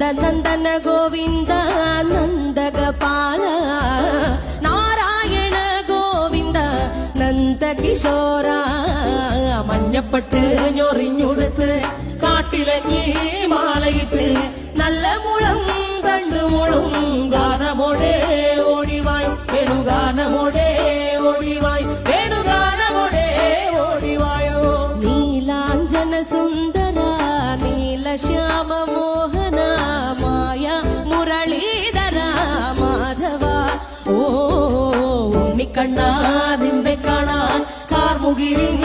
നന്ദനന്ദന ഗോവിന്ദ നന്ദഗപാല നാരായണ ഗോവിന്ദ നന്ദകിശോര മഞ്ഞപ്പെട്ട് ഞൊറിഞ്ഞുടുത്ത് കാട്ടിലങ്ങി മാലയിട്ട് നല്ല മുളം തണ്ടുമുളും ഗാനമോടെ ഓടിവായ് വേണുഗാനമോടെ ഓടിവായ് വേണുഗാനമോടെ ഓടിവായോ നീലാഞ്ജന സുന്ദര നീലശ്യാമ മോഹന മായ മുരളീധര മാധവ ഓ ഉണ്ണിക്കണ്ണ നിന്നെ കാണാൻ കാർമുകിലിൻ